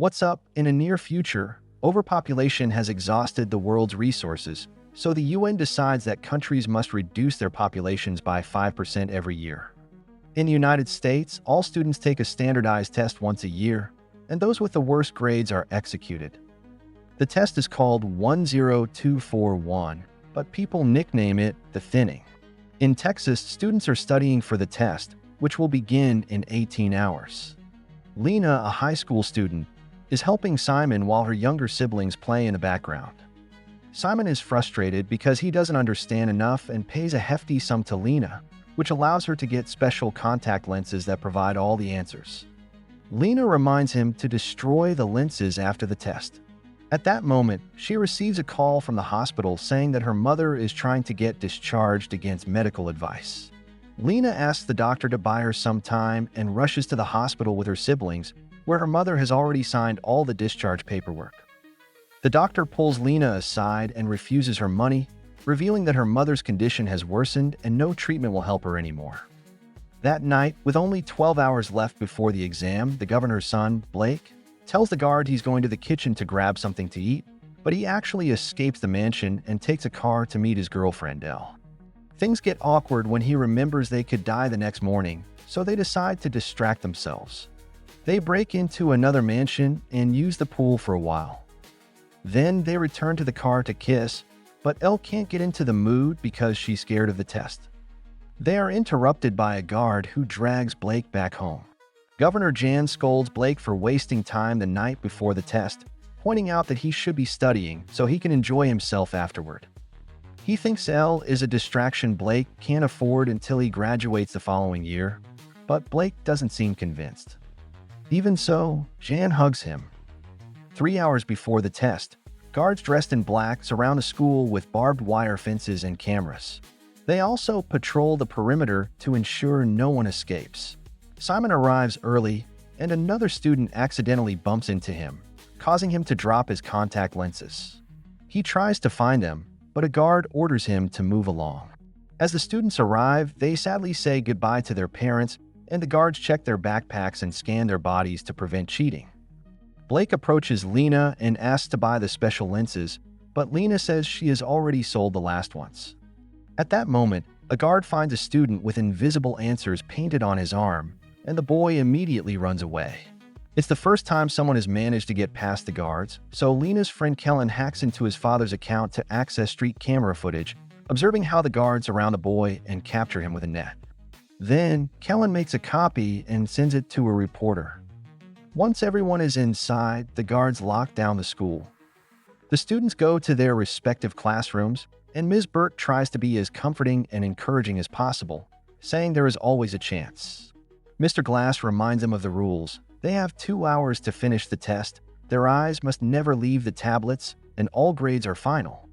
What's up? In a near future, overpopulation has exhausted the world's resources, so the UN decides that countries must reduce their populations by 5% every year. In the United States, all students take a standardized test once a year, and those with the worst grades are executed. The test is called 10241, but people nickname it the thinning. In Texas, students are studying for the test, which will begin in 18 hours. Lena, a high school student, is helping Simon while her younger siblings play in the background. Simon is frustrated because he doesn't understand enough and pays a hefty sum to Lena, which allows her to get special contact lenses that provide all the answers. Lena reminds him to destroy the lenses after the test. At that moment, she receives a call from the hospital saying that her mother is trying to get discharged against medical advice. Lena asks the doctor to buy her some time and rushes to the hospital with her siblings, where her mother has already signed all the discharge paperwork. The doctor pulls Lena aside and refuses her money, revealing that her mother's condition has worsened and no treatment will help her anymore. That night, with only 12 hours left before the exam, the governor's son, Blake, tells the guard he's going to the kitchen to grab something to eat, but he actually escapes the mansion and takes a car to meet his girlfriend, Elle. Things get awkward when he remembers they could die the next morning, so they decide to distract themselves. They break into another mansion and use the pool for a while. Then they return to the car to kiss, but Elle can't get into the mood because she's scared of the test. They are interrupted by a guard who drags Blake back home. Governor Jan scolds Blake for wasting time the night before the test, pointing out that he should be studying so he can enjoy himself afterward. He thinks Elle is a distraction Blake can't afford until he graduates the following year, but Blake doesn't seem convinced. Even so, Jan hugs him. 3 hours before the test, guards dressed in black surround the school with barbed wire fences and cameras. They also patrol the perimeter to ensure no one escapes. Simon arrives early, and another student accidentally bumps into him, causing him to drop his contact lenses. He tries to find them, but a guard orders him to move along. As the students arrive, they sadly say goodbye to their parents, and the guards check their backpacks and scan their bodies to prevent cheating. Blake approaches Lena and asks to buy the special lenses, but Lena says she has already sold the last ones. At that moment, a guard finds a student with invisible answers painted on his arm, and the boy immediately runs away. It's the first time someone has managed to get past the guards, so Lena's friend Kellen hacks into his father's account to access street camera footage, observing how the guards surround the boy and capture him with a net. Then, Kellen makes a copy and sends it to a reporter. Once everyone is inside, the guards lock down the school. The students go to their respective classrooms, and Ms. Burt tries to be as comforting and encouraging as possible, saying there is always a chance. Mr. Glass reminds them of the rules. They have 2 hours to finish the test, their eyes must never leave the tablets, and all grades are final.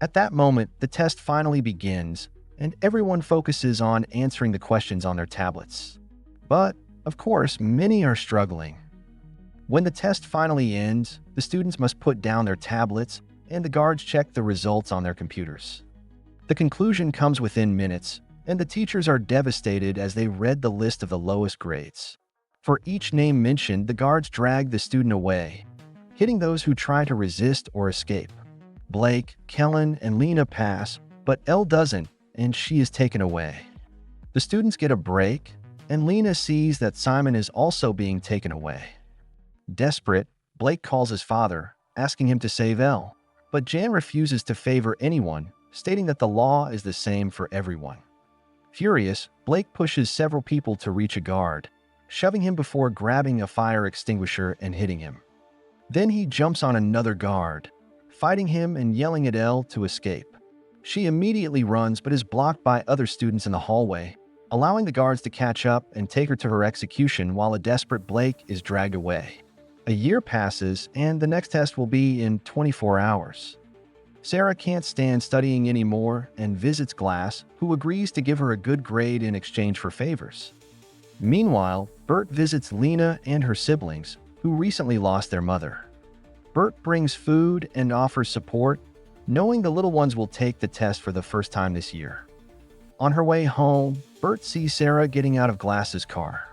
At that moment, the test finally begins, and everyone focuses on answering the questions on their tablets. But, of course, many are struggling. When the test finally ends, the students must put down their tablets, and the guards check the results on their computers. The conclusion comes within minutes, and the teachers are devastated as they read the list of the lowest grades. For each name mentioned, the guards drag the student away, hitting those who try to resist or escape. Blake, Kellen, and Lena pass, but Elle doesn't, and she is taken away. The students get a break, and Lena sees that Simon is also being taken away. Desperate, Blake calls his father, asking him to save Elle, but Jan refuses to favor anyone, stating that the law is the same for everyone. Furious, Blake pushes several people to reach a guard, shoving him before grabbing a fire extinguisher and hitting him. Then he jumps on another guard, fighting him and yelling at Elle to escape. She immediately runs but is blocked by other students in the hallway, allowing the guards to catch up and take her to her execution while a desperate Blake is dragged away. A year passes, and the next test will be in 24 hours. Sarah can't stand studying anymore and visits Glass, who agrees to give her a good grade in exchange for favors. Meanwhile, Bert visits Lena and her siblings, who recently lost their mother. Bert brings food and offers support, knowing the little ones will take the test for the first time this year. On her way home, Bert sees Sarah getting out of Glass's car.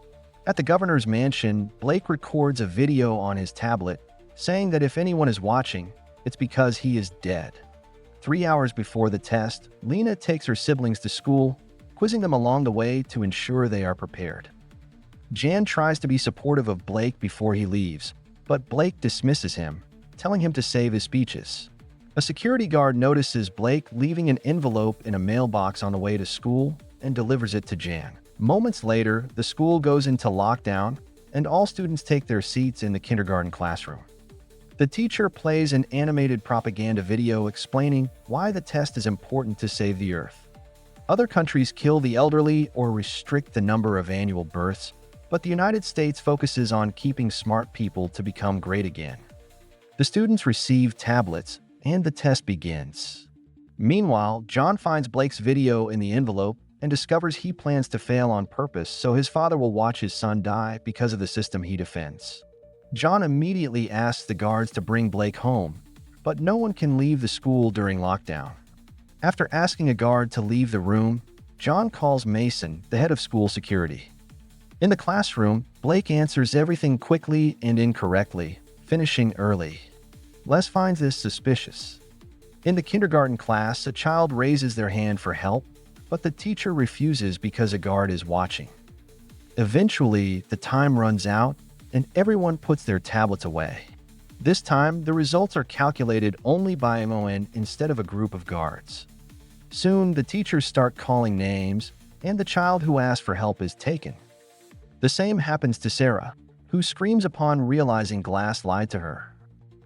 At the governor's mansion, Blake records a video on his tablet, saying that if anyone is watching, it's because he is dead. 3 hours before the test, Lena takes her siblings to school, quizzing them along the way to ensure they are prepared. Jan tries to be supportive of Blake before he leaves, but Blake dismisses him, telling him to save his speeches. A security guard notices Blake leaving an envelope in a mailbox on the way to school and delivers it to Jan. Moments later, the school goes into lockdown, and all students take their seats in the kindergarten classroom. The teacher plays an animated propaganda video explaining why the test is important to save the Earth. Other countries kill the elderly or restrict the number of annual births, but the United States focuses on keeping smart people to become great again. The students receive tablets, and the test begins. Meanwhile, John finds Blake's video in the envelope and discovers he plans to fail on purpose so his father will watch his son die because of the system he defends. John immediately asks the guards to bring Blake home, but no one can leave the school during lockdown. After asking a guard to leave the room, John calls Mason, the head of school security. In the classroom, Blake answers everything quickly and incorrectly, finishing early. Les finds this suspicious. In the kindergarten class, a child raises their hand for help, but the teacher refuses because a guard is watching. Eventually, the time runs out, and everyone puts their tablets away. This time, the results are calculated only by MON instead of a group of guards. Soon, the teachers start calling names, and the child who asked for help is taken. The same happens to Sarah, who screams upon realizing Glass lied to her.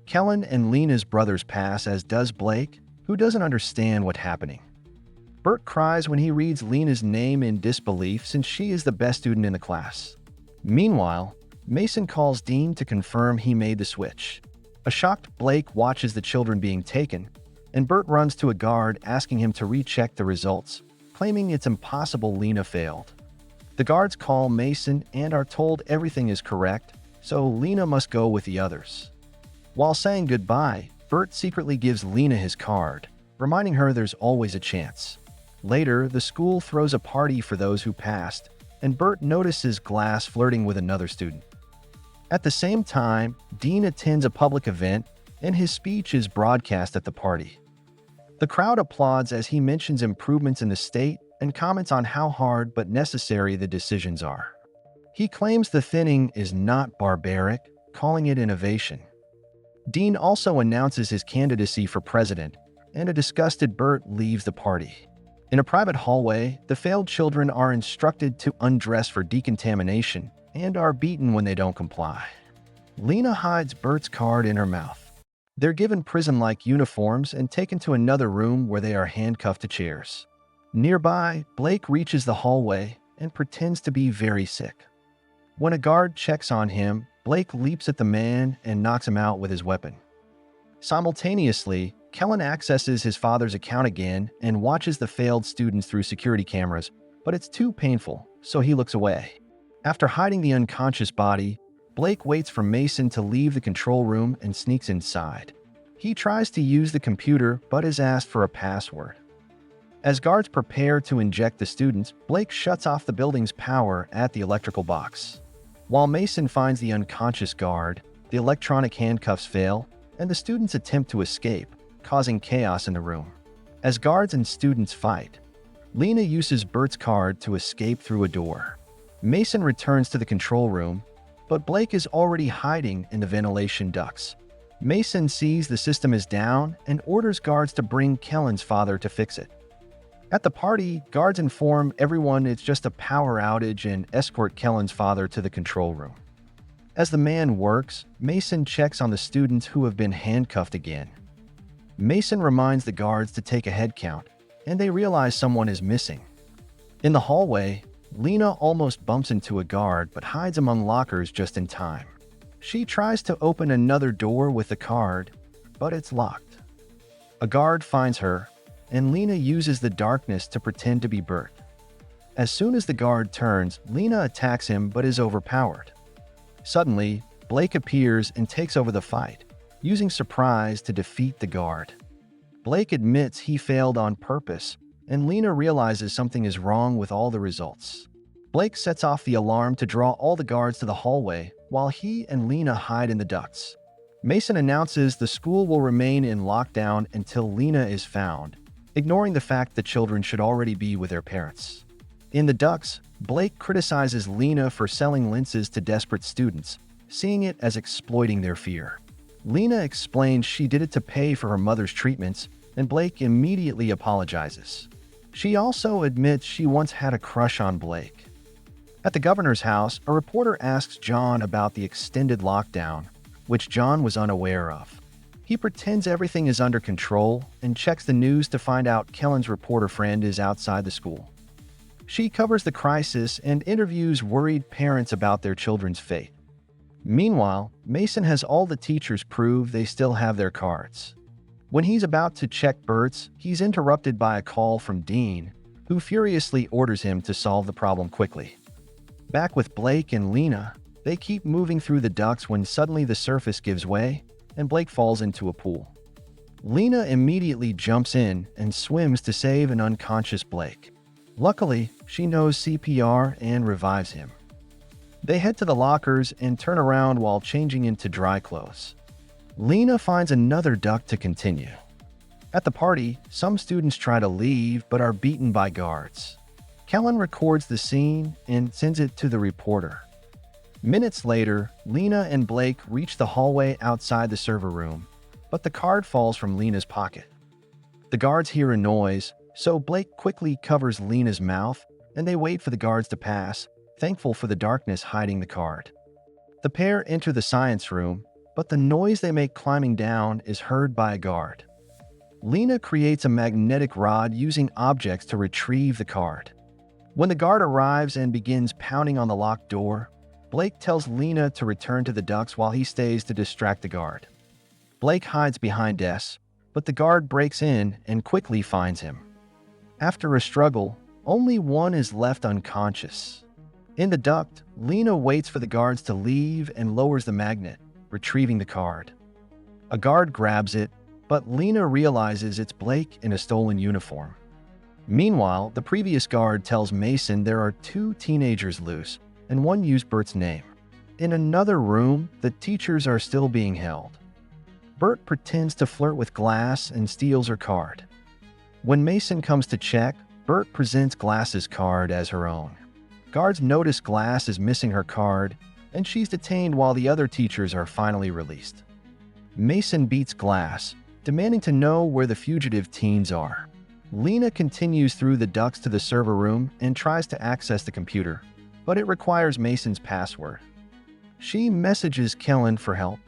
Kellen and Lena's brothers pass, as does Blake, who doesn't understand what's happening. Bert cries when he reads Lena's name in disbelief since she is the best student in the class. Meanwhile, Mason calls Dean to confirm he made the switch. A shocked Blake watches the children being taken, and Bert runs to a guard asking him to recheck the results, claiming it's impossible Lena failed. The guards call Mason and are told everything is correct, so Lena must go with the others. While saying goodbye, Bert secretly gives Lena his card, reminding her there's always a chance. Later, the school throws a party for those who passed, and Bert notices Glass flirting with another student. At the same time, Dean attends a public event, and his speech is broadcast at the party. The crowd applauds as he mentions improvements in the state and comments on how hard but necessary the decisions are. He claims the thinning is not barbaric, calling it innovation. Dean also announces his candidacy for president, and a disgusted Bert leaves the party. In a private hallway, the failed children are instructed to undress for decontamination and are beaten when they don't comply. Lena hides Bert's card in her mouth. They're given prison-like uniforms and taken to another room where they are handcuffed to chairs. Nearby, Blake reaches the hallway and pretends to be very sick. When a guard checks on him, Blake leaps at the man and knocks him out with his weapon. Simultaneously, Kellen accesses his father's account again and watches the failed students through security cameras, but it's too painful, so he looks away. After hiding the unconscious body, Blake waits for Mason to leave the control room and sneaks inside. He tries to use the computer but is asked for a password. As guards prepare to inject the students, Blake shuts off the building's power at the electrical box. While Mason finds the unconscious guard, the electronic handcuffs fail, and the students attempt to escape, causing chaos in the room. As guards and students fight, Lena uses Bert's card to escape through a door. Mason returns to the control room, but Blake is already hiding in the ventilation ducts. Mason sees the system is down and orders guards to bring Kellen's father to fix it. At the party, guards inform everyone it's just a power outage and escort Kellen's father to the control room. As the man works, Mason checks on the students who have been handcuffed again. Mason reminds the guards to take a head count, and they realize someone is missing. In the hallway, Lena almost bumps into a guard but hides among lockers just in time. She tries to open another door with the card, but it's locked. A guard finds her, and Lena uses the darkness to pretend to be Bert. As soon as the guard turns, Lena attacks him but is overpowered. Suddenly, Blake appears and takes over the fight, using surprise to defeat the guard. Blake admits he failed on purpose, and Lena realizes something is wrong with all the results. Blake sets off the alarm to draw all the guards to the hallway while he and Lena hide in the ducts. Mason announces the school will remain in lockdown until Lena is found, ignoring the fact that children should already be with their parents. In the ducts, Blake criticizes Lena for selling lenses to desperate students, seeing it as exploiting their fear. Lena explains she did it to pay for her mother's treatments, and Blake immediately apologizes. She also admits she once had a crush on Blake. At the governor's house, a reporter asks John about the extended lockdown, which John was unaware of. He pretends everything is under control and checks the news to find out Kellen's reporter friend is outside the school. She covers the crisis and interviews worried parents about their children's fate. Meanwhile, Mason has all the teachers prove they still have their cards. When he's about to check Bert's, he's interrupted by a call from Dean, who furiously orders him to solve the problem quickly. Back with Blake and Lena, they keep moving through the ducts when suddenly the surface gives way and Blake falls into a pool. Lena immediately jumps in and swims to save an unconscious Blake. Luckily, she knows CPR and revives him. They head to the lockers and turn around while changing into dry clothes. Lena finds another duct to continue. At the party, some students try to leave but are beaten by guards. Kellen records the scene and sends it to the reporter. Minutes later, Lena and Blake reach the hallway outside the server room, but the card falls from Lena's pocket. The guards hear a noise, so Blake quickly covers Lena's mouth, and they wait for the guards to pass, thankful for the darkness hiding the card. The pair enter the science room, but the noise they make climbing down is heard by a guard. Lena creates a magnetic rod using objects to retrieve the card. When the guard arrives and begins pounding on the locked door, Blake tells Lena to return to the ducts while he stays to distract the guard. Blake hides behind desks, but the guard breaks in and quickly finds him. After a struggle, only one is left unconscious. In the duct, Lena waits for the guards to leave and lowers the magnet, retrieving the card. A guard grabs it, but Lena realizes it's Blake in a stolen uniform. Meanwhile, the previous guard tells Mason there are 2 teenagers loose, and one used Bert's name. In another room, the teachers are still being held. Bert pretends to flirt with Glass and steals her card. When Mason comes to check, Bert presents Glass's card as her own. Guards notice Glass is missing her card, and she's detained while the other teachers are finally released. Mason beats Glass, demanding to know where the fugitive teens are. Lena continues through the ducts to the server room and tries to access the computer, but it requires Mason's password. She messages Kellen for help.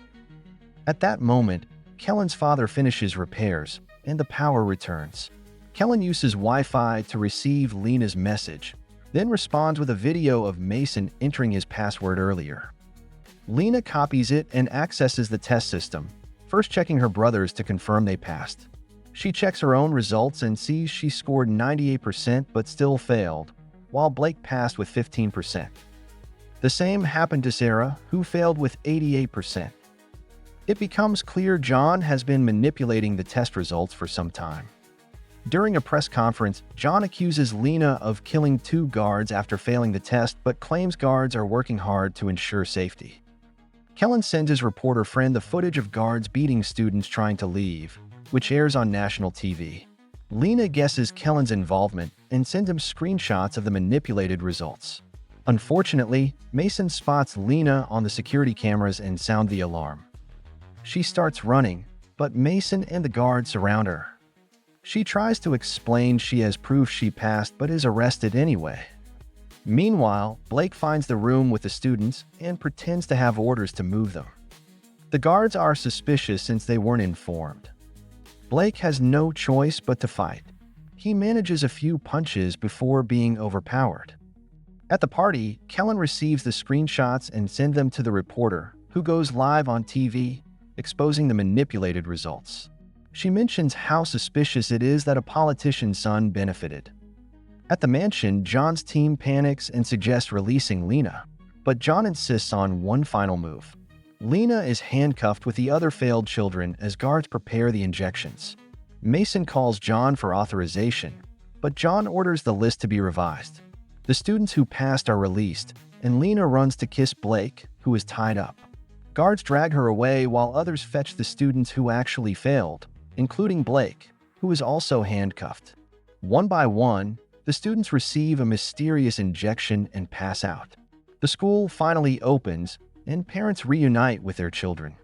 At that moment, Kellen's father finishes repairs, and the power returns. Kellen uses Wi-Fi to receive Lena's message, then responds with a video of Mason entering his password earlier. Lena copies it and accesses the test system, first checking her brothers to confirm they passed. She checks her own results and sees she scored 98% but still failed, while Blake passed with 15%. The same happened to Sarah, who failed with 88%. It becomes clear John has been manipulating the test results for some time. During a press conference, John accuses Lena of killing 2 guards after failing the test but claims guards are working hard to ensure safety. Kellen sends his reporter friend the footage of guards beating students trying to leave, which airs on national TV. Lena guesses Kellen's involvement and sends him screenshots of the manipulated results. Unfortunately, Mason spots Lena on the security cameras and sounds the alarm. She starts running, but Mason and the guards surround her. She tries to explain she has proof she passed but is arrested anyway. Meanwhile, Blake finds the room with the students and pretends to have orders to move them. The guards are suspicious since they weren't informed. Blake has no choice but to fight. He manages a few punches before being overpowered. At the party, Kellen receives the screenshots and sends them to the reporter, who goes live on TV, exposing the manipulated results. She mentions how suspicious it is that a politician's son benefited. At the mansion, John's team panics and suggests releasing Lena, but John insists on one final move. Lena is handcuffed with the other failed children as guards prepare the injections. Mason calls John for authorization, but John orders the list to be revised. The students who passed are released, and Lena runs to kiss Blake, who is tied up. Guards drag her away while others fetch the students who actually failed, including Blake, who is also handcuffed. One by one, the students receive a mysterious injection and pass out. The school finally opens, and parents reunite with their children.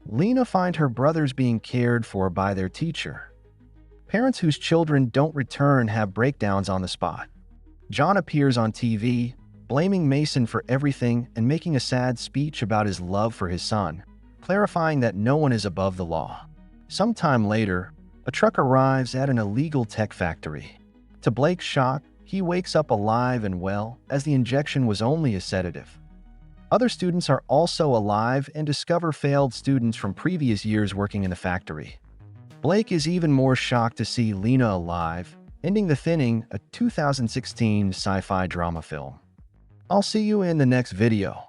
Lena finds her brothers being cared for by their teacher. Parents whose children don't return have breakdowns on the spot. John appears on TV, blaming Mason for everything and making a sad speech about his love for his son, clarifying that no one is above the law. Sometime later, a truck arrives at an illegal tech factory. To Blake's shock, he wakes up alive and well, as the injection was only a sedative. Other students are also alive and discover failed students from previous years working in the factory. Blake is even more shocked to see Lena alive, ending The Thinning, a 2016 sci-fi drama film. I'll see you in the next video.